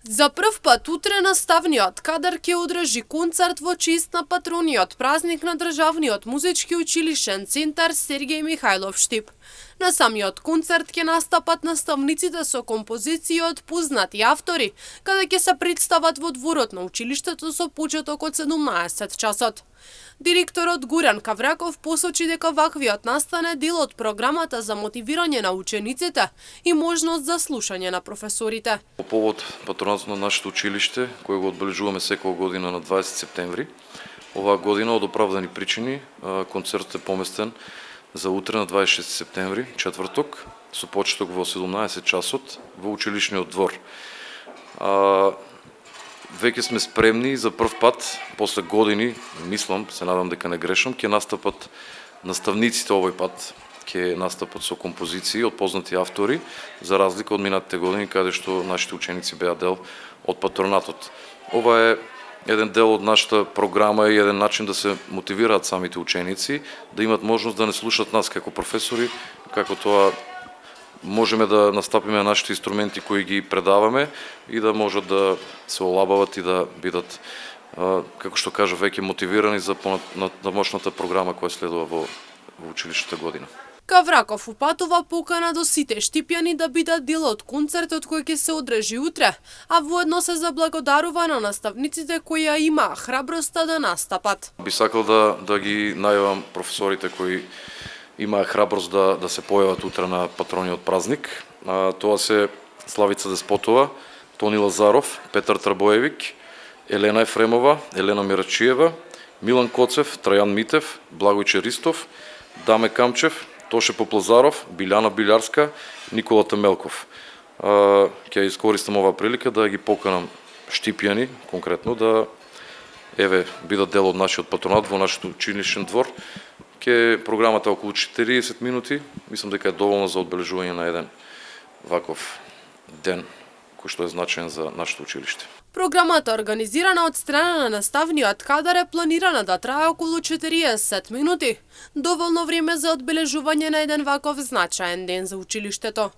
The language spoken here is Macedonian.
За прв пат утре наставниот кадар ќе одржи концерт во чест на патрониот празник на Државниот музички училишен центар Сергеј Михајлов Штип. На самиот концерт ќе настапат наставниците со композиции од познати автори, каде ќе се представат во дворот на училиштето со почеток од 17 часот. Директорот Гуран Кавраков посочи дека ваквиот настан е дел од програмата за мотивирање на учениците и можност за слушање на професорите. По повод патронатот на нашето училиште, кој го одбележуваме секоја година на 20 септември, оваа година од оправдани причини концертот е поместен за утре на 26 септември, четврток, со почеток во 17 часот во училишниот двор. Веќе сме спремни за прв пат, после години, мислам, се надам дека не грешам, ќе настапат наставниците овој пат, ќе настапат со композиции од познати автори, за разлика од минатите години, каде што нашите ученици беа дел од патронатот. Ова е еден дел од нашата програма и еден начин да се мотивираат самите ученици, да имат можност да не слушат нас како професори, како тоа можеме да настапиме нашите инструменти кои ги предаваме и да можат да се олабават и да бидат, како што кажа, веќе мотивирани за понатамошната програма која следува во училишната година. Кавраков упатува покана до сите штипјани да бидат дел од концертот кој ќе се одржи утре, а воедно се заблагодарува на наставниците кои ја имаа храброста да настапат. Би сакал да ги најавам професорите кои имаа храброст да се појават утре на патрониот празник. Тоа се Славица Деспотова, Тони Лазаров, Петар Трабоевик, Елена Ефремова, Елена Мирачиева, Милан Коцев, Трајан Митев, Благојче Ристов, Даме Камчев, Тоше Поплазаров, Билјана Билјарска, Никола Темелков. Ќе искористам оваа прилика да ги поканам штипјани, конкретно, да бидат дел од нашиот патронат во нашиот училишен двор. Програмата е околу 40 минути, мислам дека е доволно за одбележување на еден ваков ден, кој што е значаен за нашето училиште. Програмата, организирана од страна на наставниот кадар, е планирана да трае околу 40 минути, доволно време за одбележување на еден ваков значаен ден за училиштето.